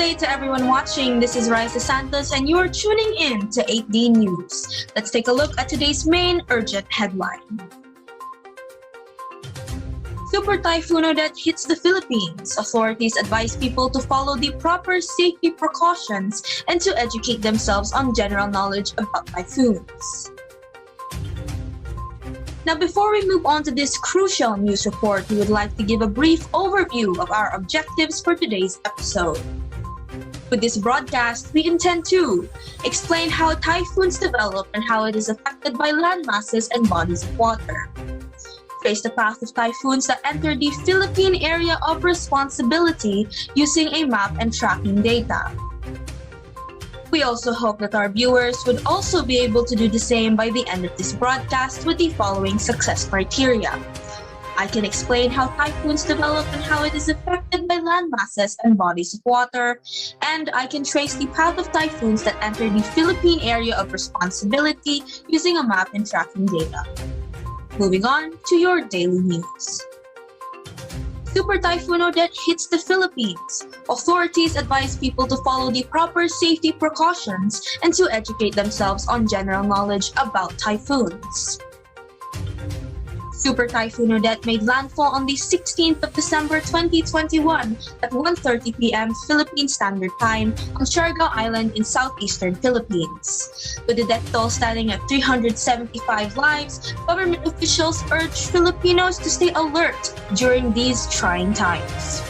day to everyone watching. This is Raisa Santos and you are tuning in to 8D News. Let's take a look at today's main urgent headline. Super Typhoon Odette hits the Philippines. Authorities advise people to follow the proper safety precautions and to educate themselves on general knowledge about typhoons. Now, before we move on to this crucial news report, we would like to give a brief overview of our objectives for today's episode. With this broadcast, we intend to explain how typhoons develop and how it is affected by land masses and bodies of water. Trace the path of typhoons that enter the Philippine area of responsibility using a map and tracking data. We also hope that our viewers would also be able to do the same by the end of this broadcast with the following success criteria. I can explain how typhoons develop and how it is affected by land masses and bodies of water, and I can trace the path of typhoons that enter the Philippine area of responsibility using a map and tracking data. Moving on to your daily news. Super Typhoon Odette hits the Philippines. Authorities advise people to follow the proper safety precautions and to educate themselves on general knowledge about typhoons. Super Typhoon Odette made landfall on the 16th of December 2021 at 1:30 p.m. Philippine Standard Time on Siargao Island in southeastern Philippines. With the death toll standing at 375 lives, government officials urged Filipinos to stay alert during these trying times.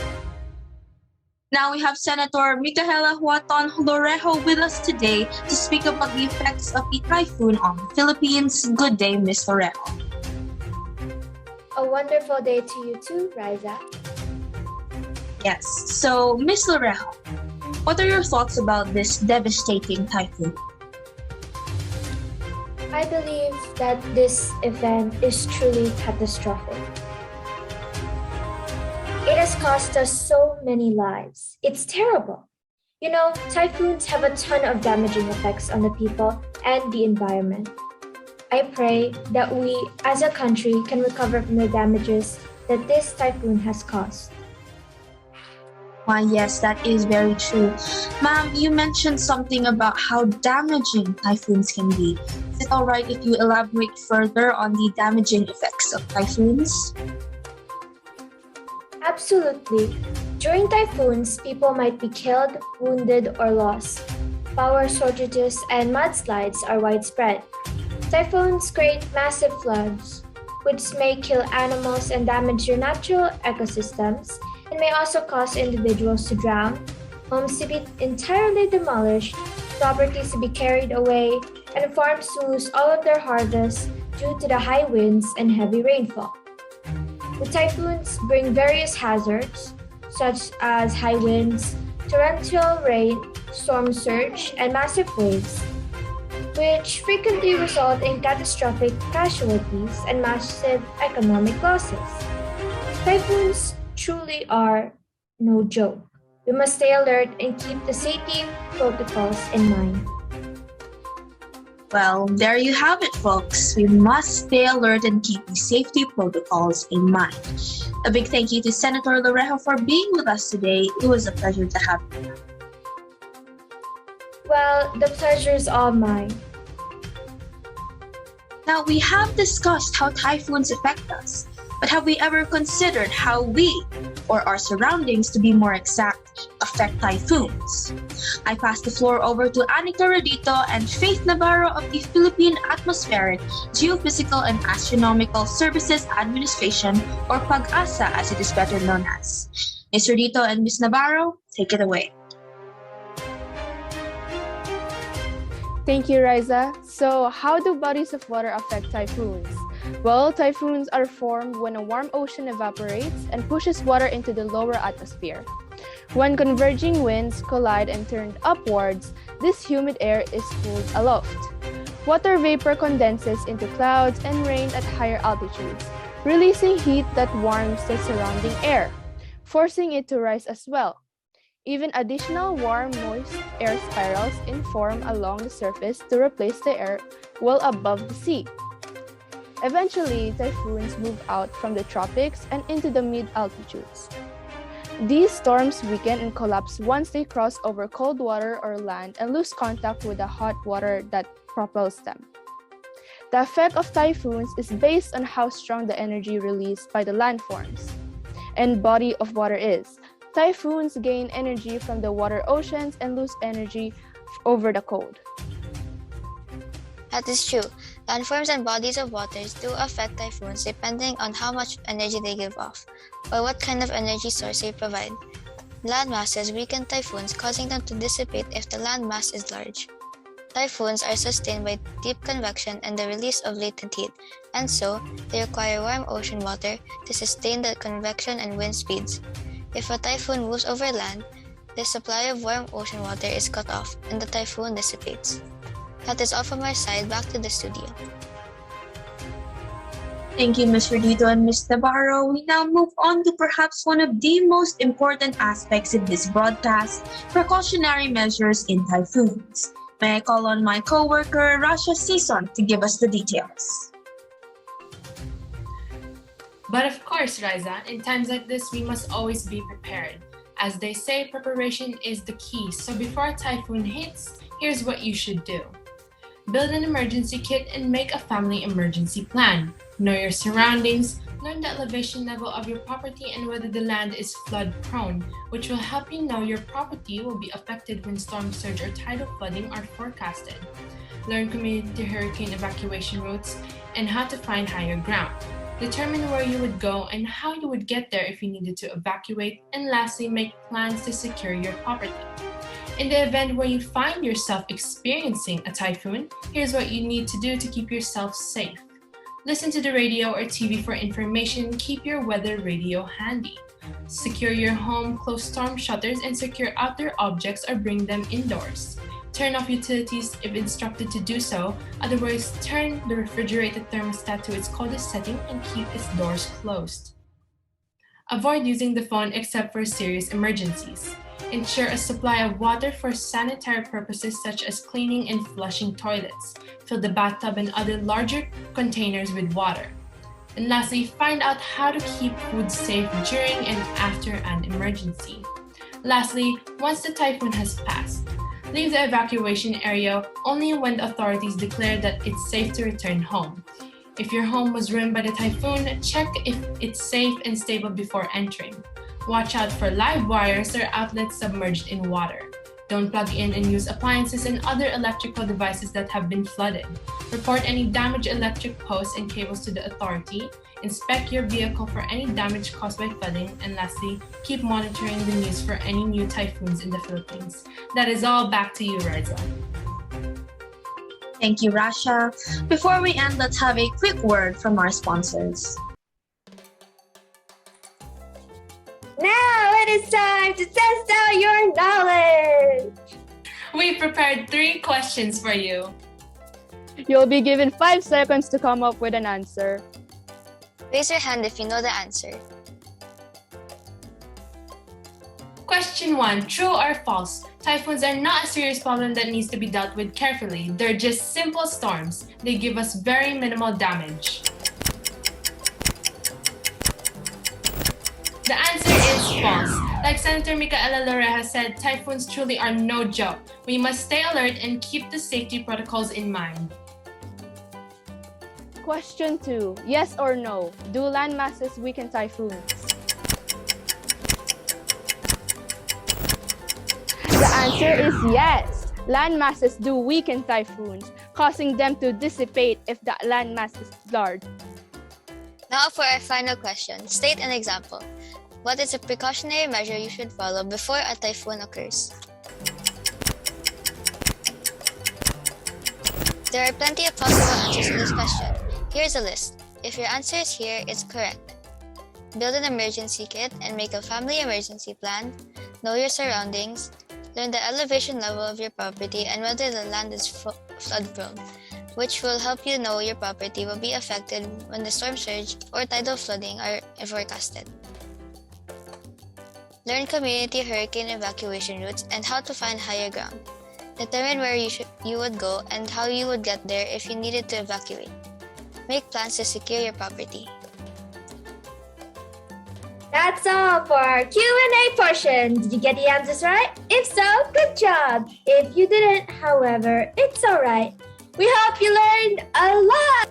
Now we have Senator Micaela Huaton Lorejo with us today to speak about the effects of the typhoon on the Philippines. Good day, Ms. Lorejo. A wonderful day to you too, Riza. Yes. So, Ms. Lorejo, what are your thoughts about this devastating typhoon? I believe that this event is truly catastrophic. It has cost us so many lives. It's terrible. You know, typhoons have a ton of damaging effects on the people and the environment. I pray that we, as a country, can recover from the damages that this typhoon has caused. Why, yes, that is very true. Ma'am, you mentioned something about how damaging typhoons can be. Is it all right if you elaborate further on the damaging effects of typhoons? Absolutely. During typhoons, people might be killed, wounded, or lost. Power shortages and mudslides are widespread. Typhoons create massive floods, which may kill animals and damage your natural ecosystems, and may also cause individuals to drown, homes to be entirely demolished, properties to be carried away, and farms to lose all of their harvests due to the high winds and heavy rainfall. The typhoons bring various hazards, such as high winds, torrential rain, storm surge, and massive waves, which frequently result in catastrophic casualties and massive economic losses. Typhoons truly are no joke. We must stay alert and keep the safety protocols in mind. Well, there you have it, folks. We must stay alert and keep the safety protocols in mind. A big thank you to Senator Lorejo for being with us today. It was a pleasure to have you. Well, the pleasure is all mine. Now, we have discussed how typhoons affect us, but have we ever considered how we, or our surroundings to be more exact, affect typhoons? I pass the floor over to Anika Radito and Faith Navarro of the Philippine Atmospheric, Geophysical and Astronomical Services Administration, or PAG-ASA as it is better known as. Ms. Radito and Ms. Navarro, take it away. Thank you, Riza. So, how do bodies of water affect typhoons? Well, typhoons are formed when a warm ocean evaporates and pushes water into the lower atmosphere. When converging winds collide and turn upwards, this humid air is pulled aloft. Water vapor condenses into clouds and rain at higher altitudes, releasing heat that warms the surrounding air, forcing it to rise as well. Even additional warm, moist air spirals form along the surface to replace the air well above the sea. Eventually, typhoons move out from the tropics and into the mid-altitudes. These storms weaken and collapse once they cross over cold water or land and lose contact with the hot water that propels them. The effect of typhoons is based on how strong the energy released by the landforms and body of water is. Typhoons gain energy from the water oceans and lose energy over the cold. That is true. Landforms and bodies of waters do affect typhoons depending on how much energy they give off, or what kind of energy source they provide. Land masses weaken typhoons, causing them to dissipate if the land mass is large. Typhoons are sustained by deep convection and the release of latent heat, and so they require warm ocean water to sustain the convection and wind speeds. If a typhoon moves over land, the supply of warm ocean water is cut off and the typhoon dissipates. That is all from our side. Back to the studio. Thank you, Ms. Rodito and Ms. Navarro. We now move on to perhaps one of the most important aspects in this broadcast, precautionary measures in typhoons. May I call on my co-worker, Rasha Sison, to give us the details. But of course, Riza, in times like this, we must always be prepared. As they say, preparation is the key. So before a typhoon hits, here's what you should do. Build an emergency kit and make a family emergency plan. Know your surroundings, learn the elevation level of your property and whether the land is flood prone, which will help you know your property will be affected when storm surge or tidal flooding are forecasted. Learn community hurricane evacuation routes and how to find higher ground. Determine where you would go and how you would get there if you needed to evacuate, and lastly, make plans to secure your property. In the event where you find yourself experiencing a typhoon, here's what you need to do to keep yourself safe. Listen to the radio or TV for information. Keep your weather radio handy. Secure your home, close storm shutters, and secure outdoor objects or bring them indoors. Turn off utilities if instructed to do so. Otherwise, turn the refrigerator thermostat to its coldest setting and keep its doors closed. Avoid using the phone except for serious emergencies. Ensure a supply of water for sanitary purposes such as cleaning and flushing toilets. Fill the bathtub and other larger containers with water. And lastly, find out how to keep food safe during and after an emergency. Lastly, once the typhoon has passed, leave the evacuation area only when the authorities declare that it's safe to return home. If your home was ruined by the typhoon, check if it's safe and stable before entering. Watch out for live wires or outlets submerged in water. Don't plug in and use appliances and other electrical devices that have been flooded. Report any damaged electric posts and cables to the authority. Inspect your vehicle for any damage caused by flooding. And lastly, keep monitoring the news for any new typhoons in the Philippines. That is all. Back to you, Riza. Thank you, Rasha. Before we end, let's have a quick word from our sponsors. Now it is time to test out your knowledge! We prepared 3 questions for you. You'll be given 5 seconds to come up with an answer. Raise your hand if you know the answer. Question 1, true or false? Typhoons are not a serious problem that needs to be dealt with carefully. They're just simple storms. They give us very minimal damage. The answer is false. Like Senator Micaela Loreja said, typhoons truly are no joke. We must stay alert and keep the safety protocols in mind. Question 2, yes or no? Do land masses weaken typhoons? The answer is yes. Land masses do weaken typhoons, causing them to dissipate if the land mass is large. Now for our final question. State an example. What is a precautionary measure you should follow before a typhoon occurs? There are plenty of possible answers to this question. Here's a list. If your answer is here, it's correct. Build an emergency kit and make a family emergency plan. Know your surroundings. Learn the elevation level of your property and whether the land is flood prone, which will help you know your property will be affected when the storm surge or tidal flooding are forecasted. Learn community hurricane evacuation routes and how to find higher ground. Determine where you would go and how you would get there if you needed to evacuate. Make plans to secure your property. That's all for our Q&A portion. Did you get the answers right? If so, good job. If you didn't, however, it's all right. We hope you learned a lot.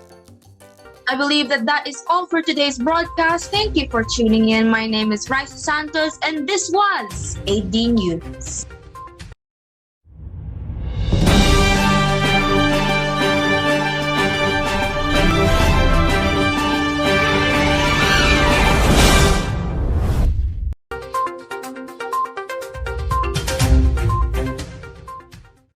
I believe that is all for today's broadcast. Thank you for tuning in. My name is Raisa Santos, and this was AD News.